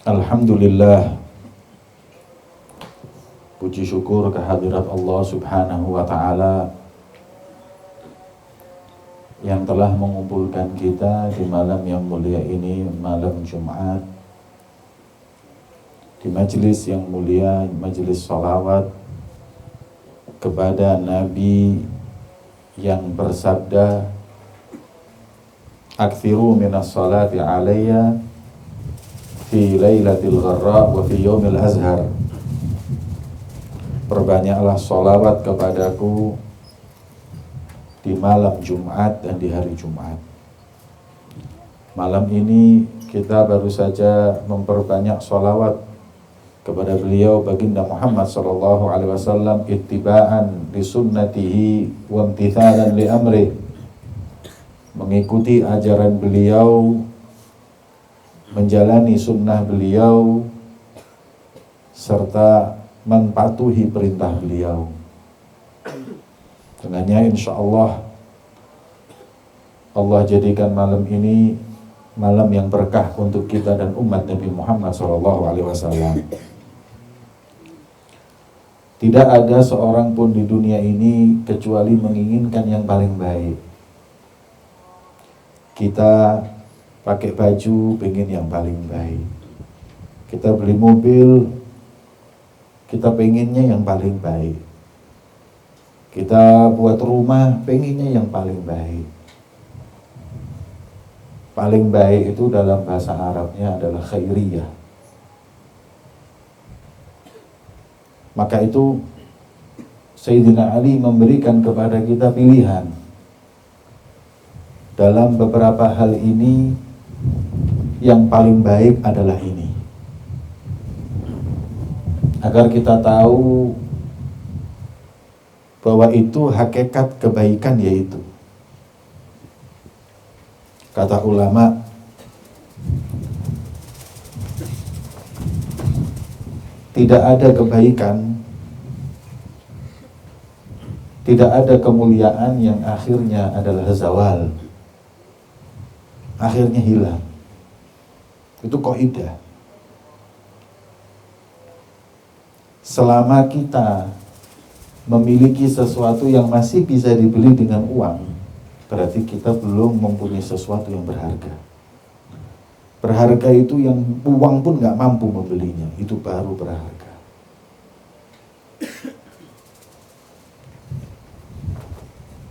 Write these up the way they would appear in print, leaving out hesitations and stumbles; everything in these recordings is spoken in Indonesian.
Alhamdulillah, puji syukur kehadirat Allah Subhanahu wa Ta'ala yang telah mengumpulkan kita di malam yang mulia ini, malam Jumat, di majelis yang mulia, majelis sholawat kepada Nabi yang bersabda, "Aktsiru minas salati alayya fi lailatil gharra wa fi yaumil azhar." Perbanyaklah sholawat kepadaku di malam Jumat dan di hari Jumat. Malam ini kita baru saja memperbanyak sholawat kepada beliau baginda Muhammad sallallahu alaihi wasallam, ittiba'an li sunnatihi wa imtithalan li amrih, mengikuti ajaran beliau, menjalani sunnah beliau, serta mematuhi perintah beliau. Dengannya insya Allah jadikan malam ini malam yang berkah untuk kita dan umat Nabi Muhammad SAW. Tidak ada seorang pun di dunia ini kecuali menginginkan yang paling baik. Kita pakai baju pengen yang paling baik. Kita beli mobil, kita pengennya yang paling baik. Kita buat rumah, pengennya yang paling baik. Paling baik itu dalam bahasa Arabnya adalah khairiyah. Maka itu Sayyidina Ali memberikan kepada kita pilihan. Dalam beberapa hal ini, yang paling baik adalah ini. Agar kita tahu bahwa itu hakikat kebaikan, yaitu kata ulama, tidak ada kebaikan, tidak ada kemuliaan yang akhirnya adalah zawal, akhirnya hilang. Itu kaidah. Selama kita memiliki sesuatu yang masih bisa dibeli dengan uang, berarti kita belum mempunyai sesuatu yang berharga. Berharga itu yang uang pun gak mampu membelinya, itu baru berharga.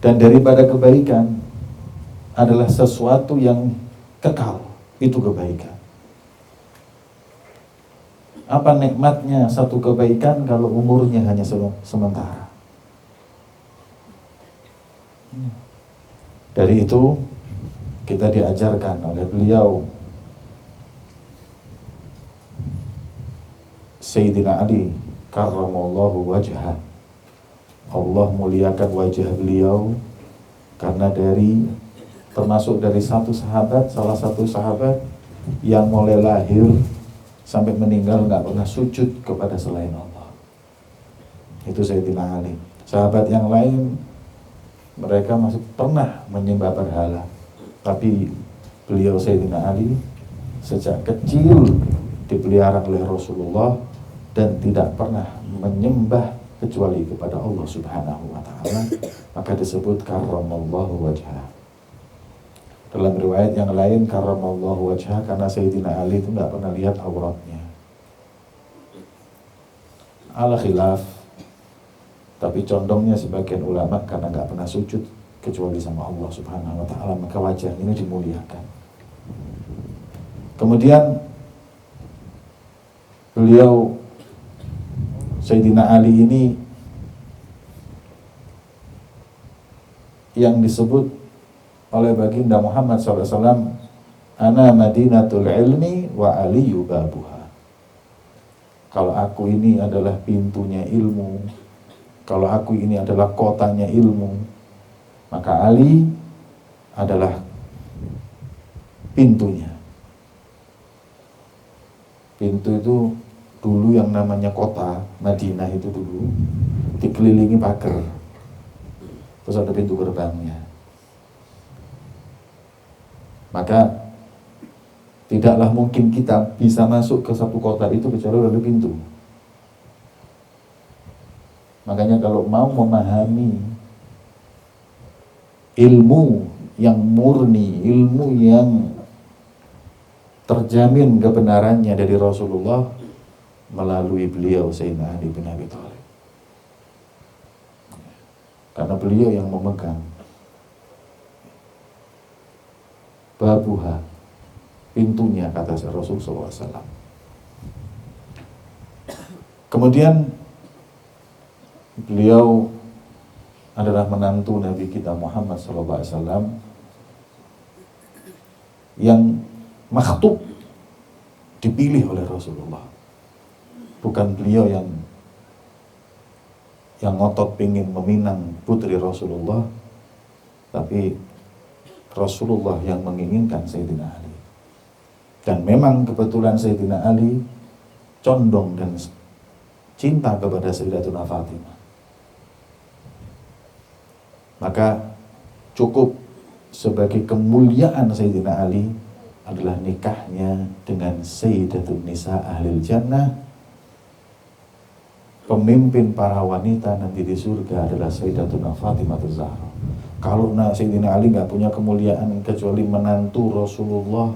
Dan daripada kebaikan adalah sesuatu yang kekal, itu kebaikan. Apa nikmatnya satu kebaikan kalau umurnya hanya sementara? Dari itu kita diajarkan oleh beliau Sayyidina Ali karramallahu wajhah. Allah muliakan wajah beliau karena termasuk dari salah satu sahabat yang mulai lahir sampai meninggal nggak pernah sujud kepada selain Allah. Itu Sayyidina Ali. Sahabat yang lain mereka masih pernah menyembah berhala, tapi beliau Sayyidina Ali sejak kecil dipelihara oleh Rasulullah dan tidak pernah menyembah kecuali kepada Allah Subhanahu wa Ta'ala, maka disebut karramallahu wajhah. Dalam riwayat yang lain karramallahu wajhah karena Sayyidina Ali itu nggak pernah lihat auratnya. Ala khilaf, tapi condongnya sebagian ulama karena nggak pernah sujud kecuali sama Allah Subhanahu wa Ta'ala, maka wajah ini dimuliakan. Kemudian beliau Sayyidina Ali ini yang disebut oleh baginda Muhammad SAW, ana madinatul ilmi wa aliyu babuha. Kalau aku ini adalah pintunya ilmu, kalau aku ini adalah kotanya ilmu, maka Ali adalah pintunya. Pintu itu dulu yang namanya kota Madinah itu dulu dikelilingi pagar, terus ada pintu gerbangnya. Maka Tidaklah mungkin kita bisa masuk ke satu kota itu kecuali melalui pintu. Makanya kalau mau memahami ilmu yang murni, ilmu yang terjamin kebenarannya dari Rasulullah, melalui beliau Sayyidina Ali bin Abi Thalib. Karena beliau yang memegang babuha, pintunya, kata Rasulullah SAW. Kemudian beliau adalah menantu Nabi kita Muhammad SAW yang makhtub, dipilih oleh Rasulullah. Bukan beliau yang ngotot pingin meminang putri Rasulullah, tapi Rasulullah yang menginginkan Sayyidina Ali. Dan memang kebetulan Sayyidina Ali condong dan cinta kepada Sayyidatuna Fatimah. Maka cukup sebagai kemuliaan Sayyidina Ali adalah nikahnya dengan Sayyidatun Nisa Ahlil Jannah. Pemimpin para wanita nanti di surga adalah Sayyidatuna Fatimah Az-Zahra. Kalau Sayyidina Ali nggak punya kemuliaan kecuali menantu Rasulullah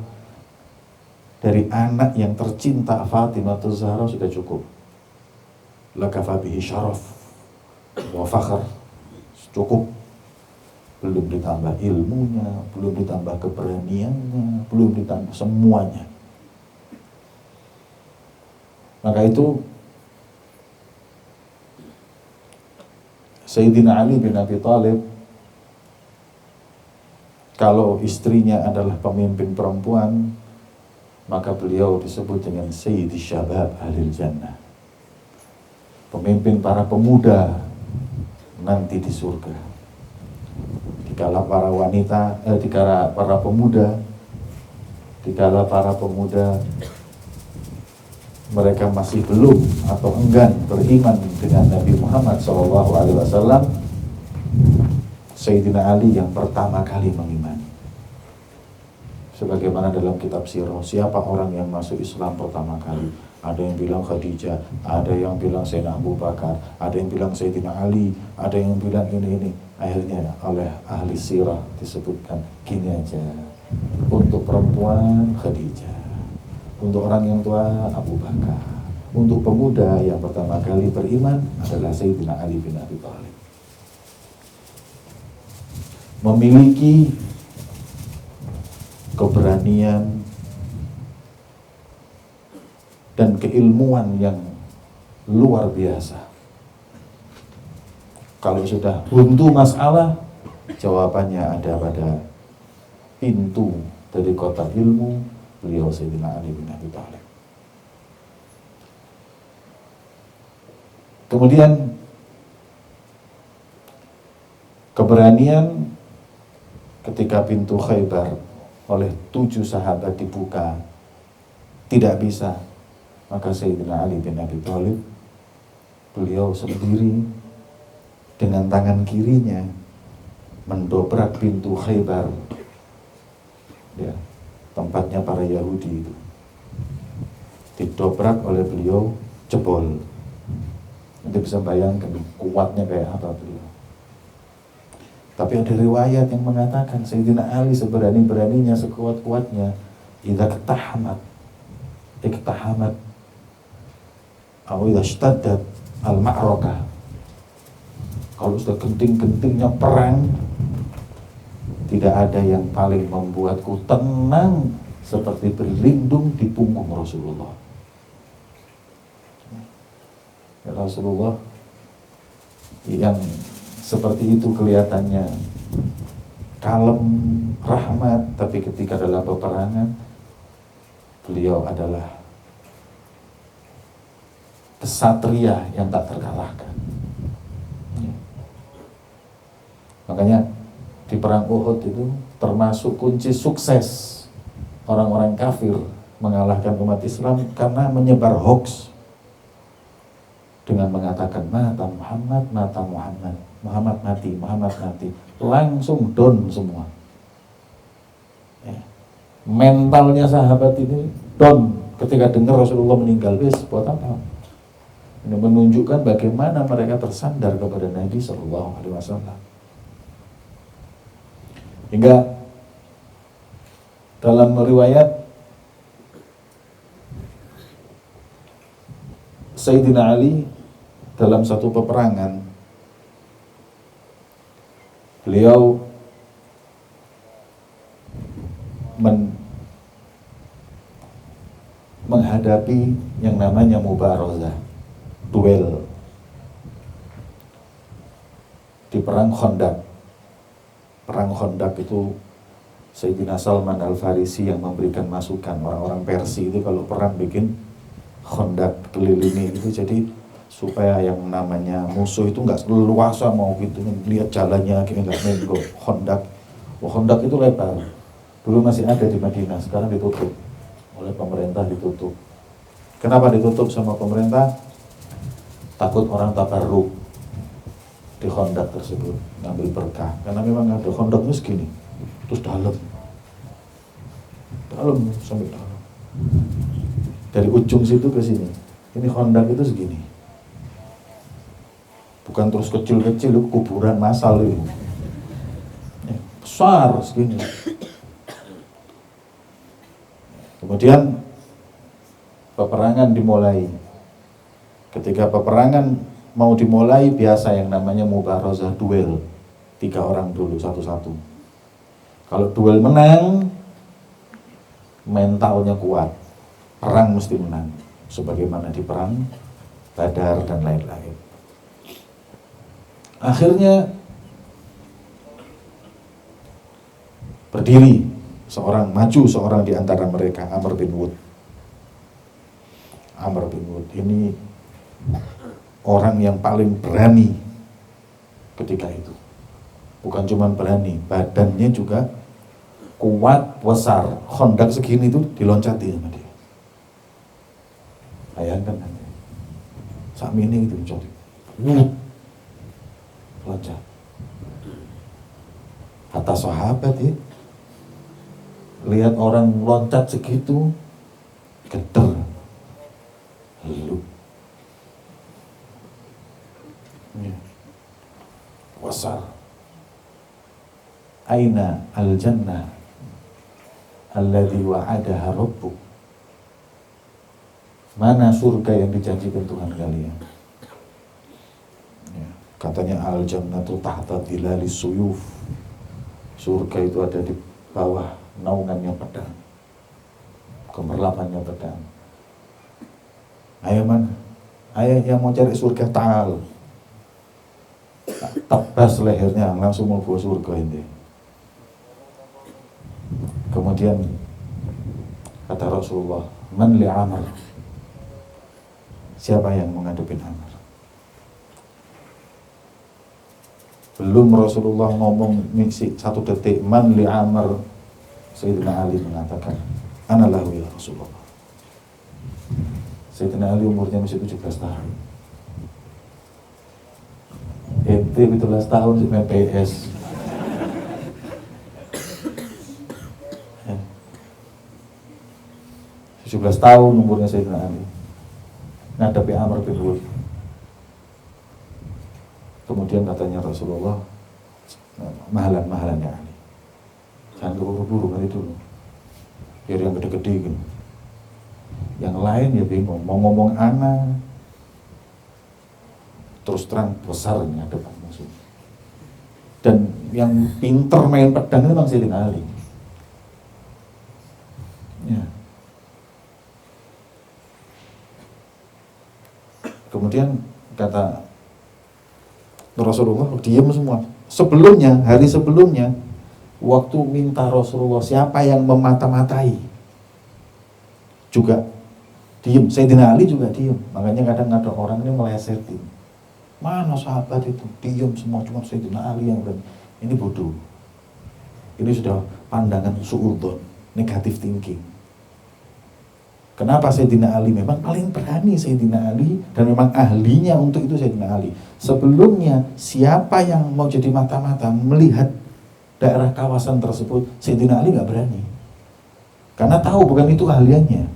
dari anak yang tercinta Fatimah Az-Zahra, sudah cukup. Lakafa bihi syaraf wa fakhr, cukup. Belum ditambah ilmunya, belum ditambah keberaniannya, belum ditambah semuanya. Maka itu Sayyidina Ali bin Abi Thalib, kalau istrinya adalah pemimpin perempuan, maka beliau disebut dengan Sayyidi Syabab Ahlil Jannah, pemimpin para pemuda nanti di surga. Dikala para wanita, dikala para pemuda mereka masih belum atau enggan beriman dengan Nabi Muhammad SAW, Sayyidina Ali yang pertama kali mengimani. Sebagaimana dalam kitab sirah, siapa orang yang masuk Islam pertama kali? Ada yang bilang Khadijah, ada yang bilang Sayyidina Abu Bakar, ada yang bilang Sayyidina Ali, ada yang bilang ini. Akhirnya oleh ahli sirah disebutkan gini aja, untuk perempuan Khadijah, untuk orang yang tua Abu Bakar, untuk pemuda yang pertama kali beriman adalah Sayyidina Ali bin Abi Thalib. Memiliki keberanian dan keilmuan yang luar biasa. Kalau sudah buntu masalah, jawabannya ada pada pintu dari kota ilmu, beliau Sayyidina Ali bin Abi Thalib. Kemudian keberanian ketika pintu Khaybar oleh 7 sahabat dibuka, tidak bisa, maka Sayyidina Ali bin Abi Thalib, beliau sendiri dengan tangan kirinya mendobrak pintu Khaybar, ya, tempatnya para Yahudi itu, didobrak oleh beliau, jebol. Nanti bisa bayangkan kuatnya kayak apa beliau. Tapi ada riwayat yang mengatakan Sayyidina Ali seberani-beraninya, sekuat-kuatnya, idza iktahamat atau idza ishtaddat al-ma'rakah, kalau sudah genting-gentingnya perang, tidak ada yang paling membuatku tenang seperti berlindung di punggung Rasulullah. Ya, Rasulullah yang seperti itu kelihatannya kalem, rahmat, tapi ketika dalam peperangan beliau adalah kesatria yang tak terkalahkan. Makanya di perang Uhud itu termasuk kunci sukses orang-orang kafir mengalahkan umat Islam karena menyebar hoax dengan mengatakan mata Muhammad, Muhammad mati, langsung down semua. Ya. mentalnya sahabat ini down ketika dengar Rasulullah meninggal. Wis, buat apa? Ini menunjukkan bagaimana mereka tersandar kepada Nabi Shallallahu Alaihi Wasallam. Hingga dalam riwayat Sayyidina Ali dalam satu peperangan, beliau menghadapi yang namanya mubarazah, duel di perang Khandaq. Perang Khandaq itu Sayyidina Salman Al-Farisi yang memberikan masukan. Orang-orang Persia itu kalau perang bikin Khandaq kelilingi itu, jadi supaya yang namanya musuh itu nggak leluasa mau gitu lihat jalannya kayak nggak main kok. Khandaq itu lebar. Dulu masih ada di Madinah, sekarang ditutup oleh pemerintah, ditutup. Kenapa ditutup sama pemerintah? Takut orang tabarruk di Khandaq tersebut, ngambil berkah. Karena memang ada Khandaqnya segini, terus dalam sampai dalam. Dari ujung situ ke sini, ini Khandaq itu segini. Bukan terus kecil-kecil, itu kuburan massal itu. Besar segini. Kemudian peperangan dimulai. Ketika peperangan mau dimulai, biasa yang namanya mubarazah, duel. 3 orang dulu satu-satu. Kalau duel menang, mentalnya kuat. Perang mesti menang. Sebagaimana di perang Badar dan lain-lain. Akhirnya berdiri maju seorang di antara mereka, Amr bin Wud. Amr bin Wud ini orang yang paling berani ketika itu. Bukan cuma berani, badannya juga kuat, besar. Khandaq segini itu diloncati sama dia. Bayangkan nanti. Sak mini itu mencari. Loncat. Kata sahabat ya, lihat orang loncat segitu, geter, lu, wasar. Aina al-jannah alladhi wa'adaha rabbuk. Mana surga yang dijanjikan Tuhan kalian? Ya, katanya al-jannatu tahta dhilalis suyuf. Surga itu ada di bawah naungannya pedang, gemerlapannya pedang. Ayo mana? Ayo yang mau cari surga, ta'al. Tebas lehernya, langsung mau bawa surga ini. Kemudian kata Rasulullah, man li Amr, siapa yang menghadapin Amr? Belum Rasulullah ngomong misi 1 detik, man li Amr, Sayyidina Ali mengatakan, ana lahu ya Rasulullah. Sayyidina Ali umurnya masih 17 tahun. Ente 17 tahun si main PS. 17 tahun umurnya Sayyidina Ali. Ngadapi Amr bin Wud. Kemudian katanya Rasulullah, mahalan ya Ali. Jangan keburu-buru kali dulu. Biar yang gede-gede gitu. Yang lain ya bingung, mau ngomong anak. Terus terang besarnya depan musuh. Dan yang pinter main pedang itu memang Sayyidina Ali. Ya. Kemudian kata Rasulullah, diam semua. Sebelumnya, hari sebelumnya, waktu minta Rasulullah siapa yang memata-matai, juga diam. Sayyidina Ali juga diam. Makanya kadang ada orang ini melesetin. Mana sahabat itu? Diam semua, cuma Sayyidina Ali yang berani. Ini bodoh. Ini sudah pandangan su'udon, negatif thinking. Kenapa Sayyidina Ali? Memang paling berani Sayyidina Ali, dan memang ahlinya untuk itu Sayyidina Ali. Sebelumnya, siapa yang mau jadi mata-mata melihat daerah kawasan tersebut, Sayyidina Ali nggak berani. Karena tahu bukan itu ahliannya.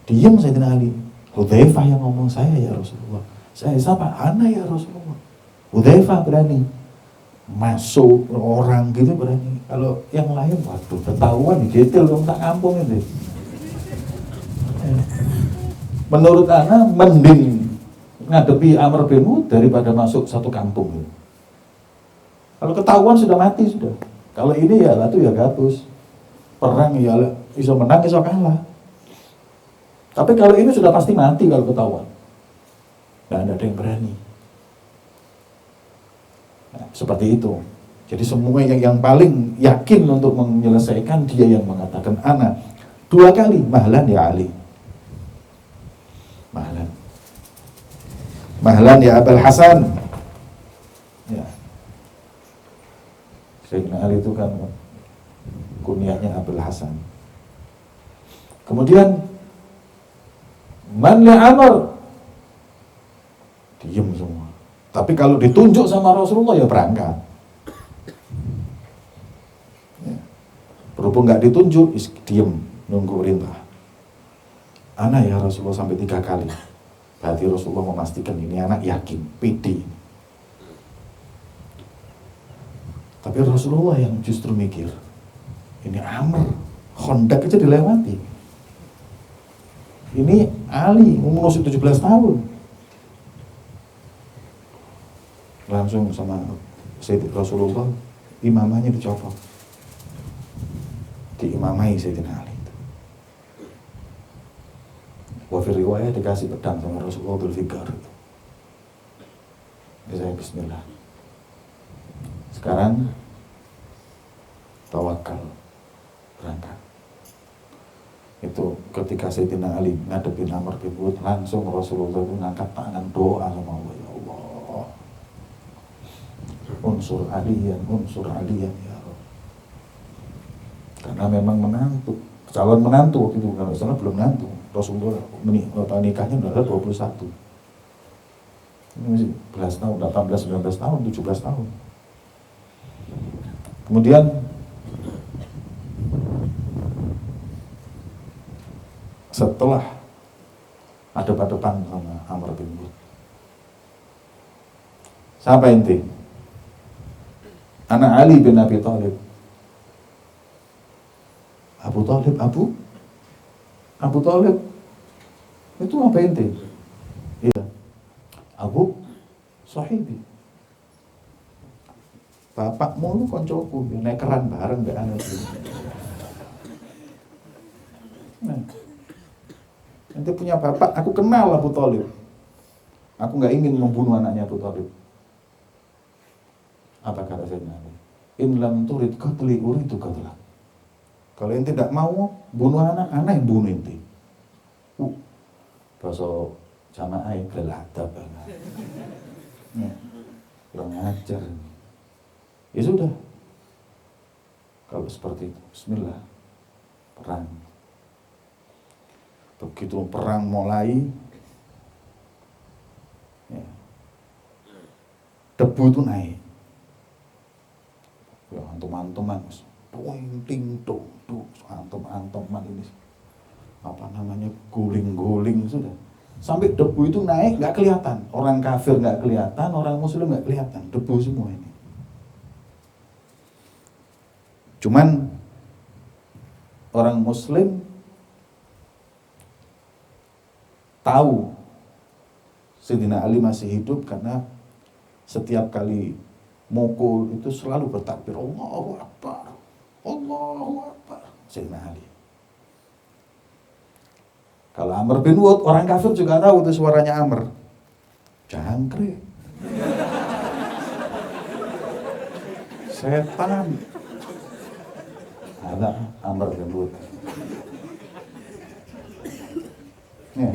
Diam Sayyidina Ali. Hudzaifah yang ngomong, saya ya Rasulullah. Saya siapa? Ana ya Rasulullah. Hudzaifah berani. Masuk orang gitu berani. Kalau yang lain, waduh, ketahuan detail dong tak kampung itu. Menurut Ana mending ngadepi Amr bin Wud daripada masuk satu kampung. Kalau ketahuan sudah mati sudah. Kalau ini ya latu ya gabus. Perang ya bisa menang bisa kalah. Tapi kalau ini sudah pasti mati kalau ketahuan. Nggak ada yang berani. Nah, seperti itu. Jadi semua yang paling yakin untuk menyelesaikan dia yang mengatakan ana 2 kali mahlan ya Ali. Mahlan ya Abul Hasan. Ya. Sayyidina Ali itu kan kunyahnya Abul Hasan. Kemudian man li Amr. Diam semua. Tapi kalau ditunjuk sama Rasulullah ya berangkat. Ya. Berhubung nggak ditunjuk, diam nunggu perintah. Ana ya Rasulullah sampai 3 kali. Berarti Rasulullah memastikan ini anak yakin, pede. Tapi Rasulullah yang justru mikir, ini Amr, Khandaq aja dilewati. Ini Ali, umur 17 tahun. Langsung sama Sayyidina Rasulullah, imamahnya dicopot. Diimamai Sayyidina Ali. Wafir riwayat dikasih pedang sama Rasulullah Dzulfikar. Saya bismillah. Sekarang tawakal, berangkat. Itu ketika Sayyidina Ali ngadepin Amr bin Wud, langsung Rasulullah itu ngangkat tangan doa sama Allah, ya Allah, unsur aliyan ya Allah. Karena memang menantu, calon menantu waktu itu, kalau salah belum menantu. Rasulullah nikahnya udah 21. Ini masih belas tahun, 18, 19 tahun, 17 tahun. Kemudian setelah adep-adepan sama Amr bin Wud, siapa inti? Anak Ali bin Abi Thalib. Abu Thalib itu apa inti? Iya, Abu Sahibi. Bapakmu lu koncoku, naik keran bareng gak anak itu. Nah, nanti punya bapak, aku kenal Abu Thalib. Aku gak ingin membunuh anaknya Abu Thalib. Apa kata Sayyidina Ali? In lam turid qatli uridu qatlak. Kalau ente tidak mau bunuh anak yang bunuh ente. Bahasa jamaah yang geladap. Kurang ajar. Ya sudah. Kalau seperti itu, bismillah. Perang. Begitu perang mulai, ya, debu itu naik. Ya, antum-antuman. Ting tuh antum-antuman ini apa namanya guling-guling sudah sampai debu itu naik nggak kelihatan, orang kafir nggak kelihatan, orang muslim nggak kelihatan, debu semua ini. Cuman orang muslim tahu Sayyidina Ali masih hidup karena setiap kali mukul itu selalu bertakbir Allahu Akbar. Allahu Akbar. Sayyidina Ali. Kalau Amr bin Wud, orang kafir juga tahu itu suaranya Amr. Jangkrik. Setan. Ada Amr bin Wud. Ya.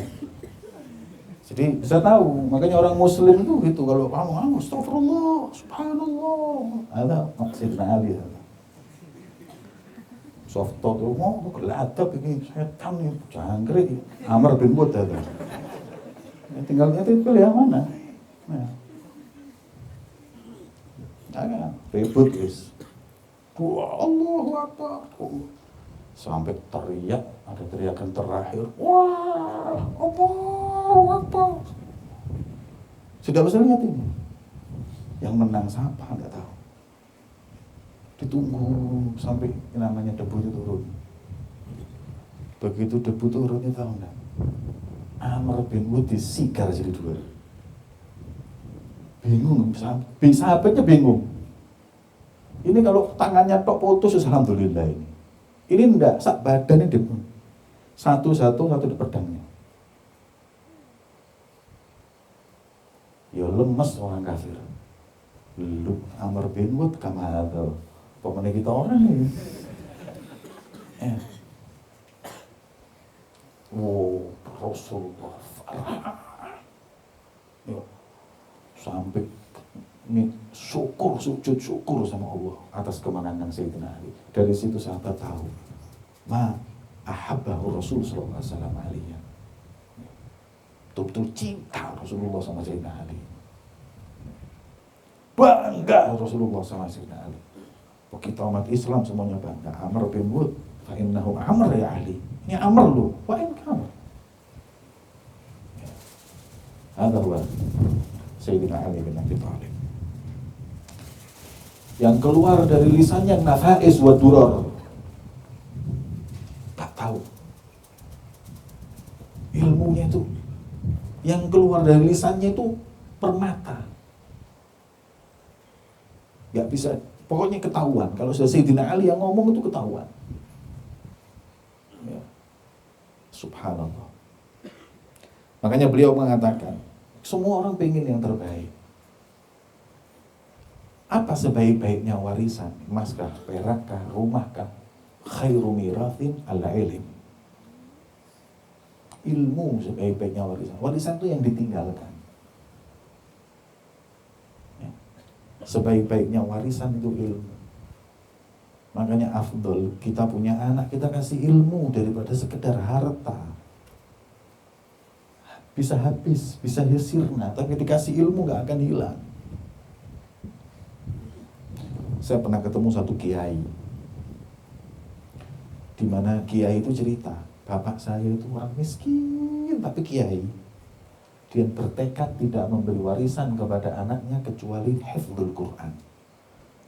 Jadi bisa tahu, makanya orang muslim itu gitu, kalau kamu astagfirullah, subhanallah. Ada Sayyidina Ali. Softo tuh mau geladap ini setan nih, jangkrik. Amr bin Wud ada. Ya, tinggal itu pilih yang mana. Nah. Ribut guys. Allahu Akbar. Sampai teriak, ada teriakan terakhir, wah, apa? Sudah bisa lihat ini. Yang menang siapa nggak tahu. Ditunggu sampai namanya debu itu turun. Begitu debu turun itu tahu nggak? Amr bin Wud disikar jadi dua. Bingung, sahabatnya bingung. Ini kalau tangannya tok putus, alhamdulillah ini. Ini enggak, sak badannya debu. Satu di pedangnya. Ya lemes orang kafir. Lu Amr bin Wud kama ada. Pokoknya kita orang ini. Wow, Rasulullah sampai ini sujud syukur sama Allah atas kemenangan Sayyidina Ali. Dari situ sahabat tahu ma ahabbahu Rasul sallallahu alaihi wasallam alaihi. Betul-betul cinta Rasulullah sama Sayyidina Ali. Bangga Rasulullah sama Sayyidina Ali. Kita umat Islam semuanya bangga. Amr bin Wud fa innahu Amr ya Ali. Ini Amr lu, wa in kamu. Ada huwa Sayyidina Ali bin Abi Thalib. Yang keluar dari lisannya nafais wa durar. Tak tahu. Ilmunya itu yang keluar dari lisannya itu permata. Gak bisa, pokoknya ketahuan. Kalau Sayyidina Ali yang ngomong itu ketahuan. Ya. Subhanallah. Makanya beliau mengatakan, semua orang pengen yang terbaik. Apa sebaik-baiknya warisan? Emas kah, perak kah, rumah kah? Khairu mirathin ala ilm. Ilmu sebaik-baiknya warisan. Warisan itu yang ditinggalkan. Ya. Sebaik-baiknya warisan itu ilmu. Makanya afdol kita punya anak, kita kasih ilmu daripada sekedar harta. Bisa habis, bisa sirna, tapi dikasih ilmu gak akan hilang. Saya pernah ketemu satu kiai, di mana kiai itu cerita, bapak saya itu orang miskin tapi kiai. Dia bertekad tidak memberi warisan kepada anaknya kecuali hifdzul Quran.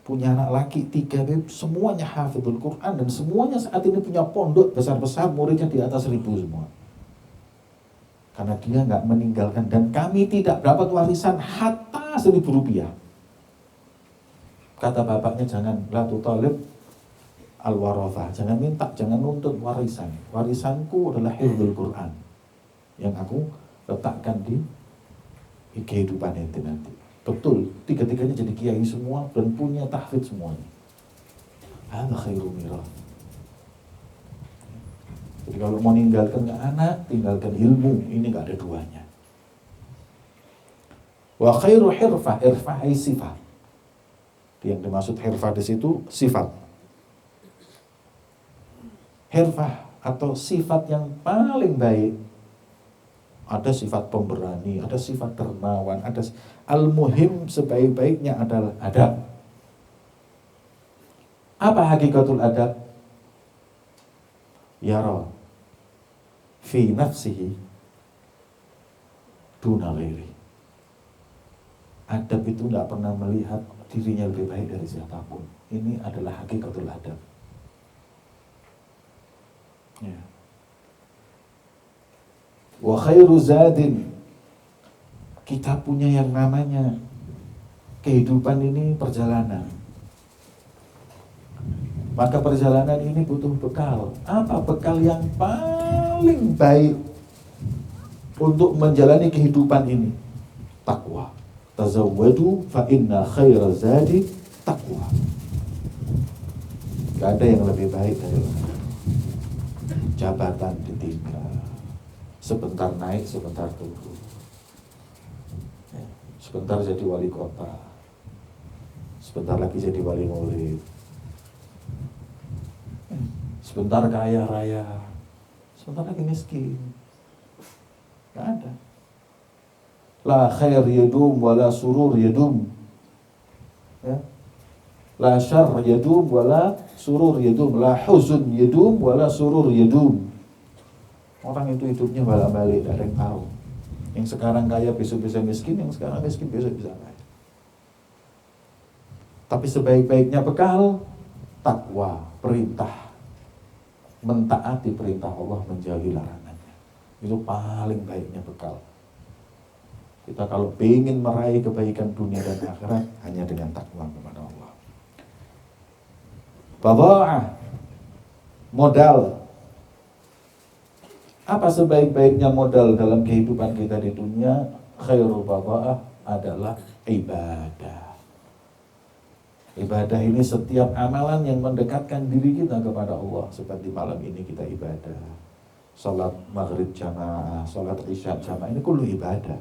Punya anak laki 3, semuanya hafidhul Quran dan semuanya saat ini punya pondok besar-besar, muridnya di atas 1000 semua. Karena dia nggak meninggalkan, dan kami tidak dapat warisan hatta 1000 rupiah. Kata bapaknya, jangan la tutalib al-warathah, jangan minta, jangan nuntut warisan. Warisanku adalah hifdzul Quran yang aku letakkan di kehidupan itu nanti. Betul, tiga-tiganya jadi kiai semua dan punya tahfidz semuanya. Hadza khairu mirath. Jadi kalau mau ninggalkan ke anak, tinggalkan ilmu, ini gak ada duanya. Wa khairu hirfah, irfah ay sifat. Yang dimaksud hirfah di situ sifat. Hirfah atau sifat yang paling baik. Ada sifat pemberani, ada sifat dermawan, ada al-muhim sebaik-baiknya adalah adab. Apa hakikatul adab? Yara fi nafsihi duna ghairi. Adab itu tidak pernah melihat dirinya lebih baik dari siapapun. Ini adalah hakikatul adab. Ya. Wa khairu zadin, kita punya yang namanya kehidupan ini perjalanan. Maka perjalanan ini butuh bekal. Apa bekal yang paling baik untuk menjalani kehidupan ini? Takwa. Tazawwadu fa inna khaira zadi takwa. Gak ada yang lebih baik dari jabatan ditinggal, sebentar naik, sebentar turun. Sebentar jadi wali kota, sebentar lagi jadi wali murid, sebentar kaya raya, sebentar lagi miskin. Gak ada. La khair yadum wa la surur yadum. Ya. La syarr yadum wala surur yadum, la huzun yadum wala surur yadum. Orang itu hidupnya balik-balik, tidak ada yang tahu. Yang sekarang kaya besok bisa miskin, yang sekarang miskin besok bisa kaya. Tapi sebaik-baiknya bekal takwa, perintah, mentaati perintah Allah, menjauhi larangannya. Itu paling baiknya bekal. Kita kalau ingin meraih kebaikan dunia dan akhirat hanya dengan takwa kepada Allah. Badha'ah, modal. Apa sebaik-baiknya modal dalam kehidupan kita di dunia? Khairul badha'ah adalah ibadah. Ibadah ini setiap amalan yang mendekatkan diri kita kepada Allah. Seperti malam ini kita ibadah, salat maghrib jamaah, salat isya jamaah, ini kullu ibadah.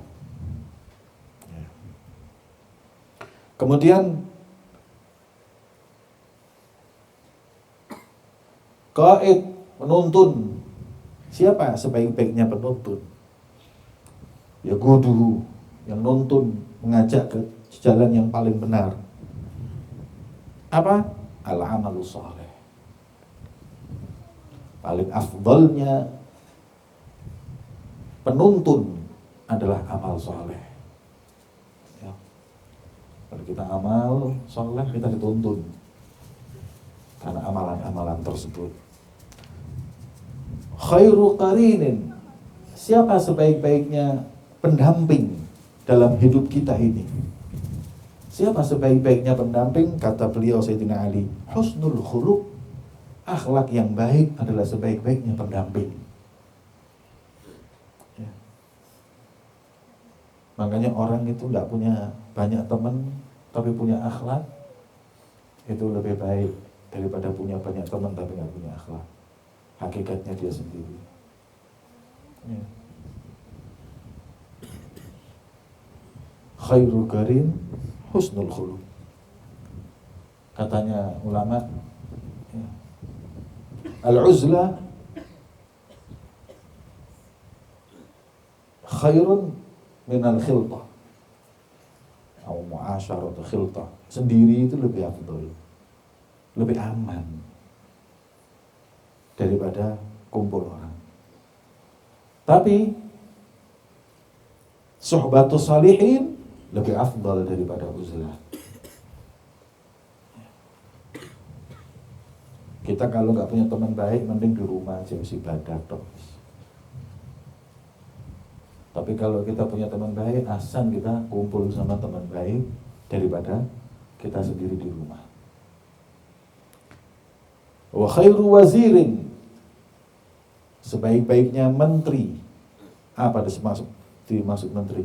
Kemudian qaid, penuntun. Siapa sebaik-baiknya penuntun? Ya guduhu, yang nuntun, mengajak ke jalan yang paling benar. Apa? Al-amalus saleh. Paling afdalnya penuntun adalah amal saleh. Ya. Kalau kita amal saleh, kita dituntun karena amalan-amalan tersebut. Khairu qarinin, siapa sebaik-baiknya pendamping dalam hidup kita ini? Siapa sebaik-baiknya pendamping? Kata beliau Sayyidina Ali, husnul khuluq, akhlak yang baik adalah sebaik-baiknya pendamping. Ya. Makanya orang itu tidak punya banyak teman tapi punya akhlak, itu lebih baik daripada punya banyak teman tapi nggak punya akhlak. Hakikatnya dia sendiri. Ya. Khairul qarin husnul khuluq. Katanya ulama, ya, al-uzla khairun minal khiltah atau mu'asyarat khiltah. Sendiri itu lebih afdal, lebih aman daripada kumpul orang. Tapi suhbatus salihin lebih afdal daripada uzlah. Kita kalau nggak punya teman baik, mending di rumah aja ibadah terus. Tapi kalau kita punya teman baik, asan kita kumpul sama teman baik daripada kita sendiri di rumah. Wa khairu wazirin, sebaik-baiknya menteri. Apa dimaksud menteri?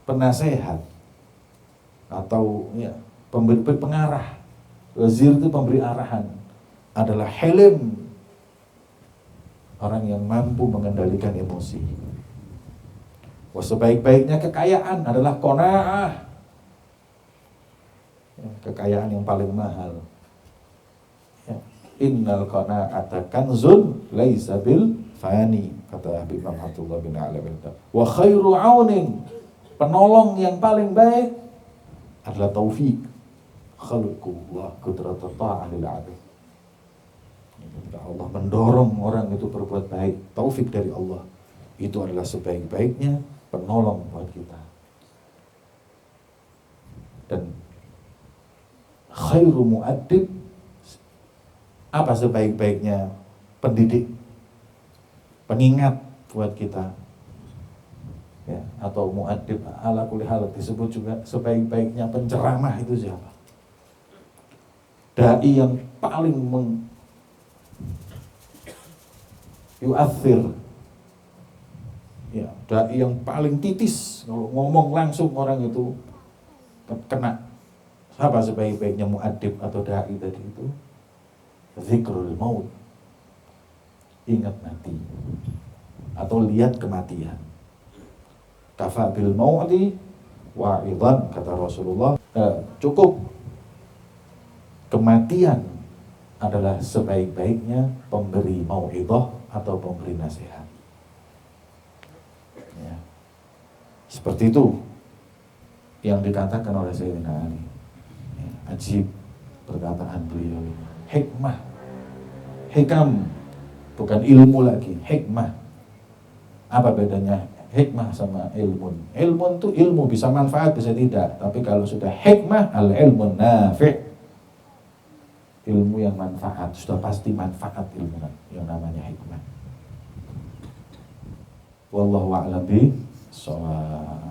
Penasehat atau ya, pemberi pengarah. Wazir itu pemberi arahan, adalah hilim, orang yang mampu mengendalikan emosi. Wah, sebaik-baiknya kekayaan adalah qanaah, ya, kekayaan yang paling mahal. Ya. Innal qanaata kanzun laisa bil fani, kata Habib Muhammad bin Ali. Wa khairu aunin, penolong yang paling baik adalah taufik. Khalqullah qudratu ta'ah lil 'abd. Allah mendorong orang itu berbuat baik, taufik dari Allah. Itu adalah sebaik-baiknya penolong buat kita. Dan khairu mu'addib, apa sebaik-baiknya pendidik, pengingat buat kita, ya, atau mu'addib ala kulli hal disebut juga sebaik-baiknya penceramah. Itu siapa? Dai yang paling yu'athir, ya, dai yang paling titis, kalau ngomong langsung orang itu kena. Siapa sebaik-baiknya mu'addib atau dai tadi itu? Zikrul maut, ingat mati atau lihat kematian. Kafa bil mauti wa'idhan, kata Rasulullah, cukup kematian adalah sebaik-baiknya pemberi mau'idhah atau pemberi nasihat. Ya. Seperti itu. yang dikatakan oleh Sayyidina Ali. Ajib perkataan beliau. Hikmah, hikam, bukan ilmu lagi, hikmah. Apa bedanya hikmah sama ilmun? Ilmun itu ilmu, bisa manfaat bisa tidak. Tapi kalau sudah hikmah, al ilmun nafi', ilmu yang manfaat, sudah pasti manfaat ilmu yang namanya hikmah. Wallahu a'lam bishawab.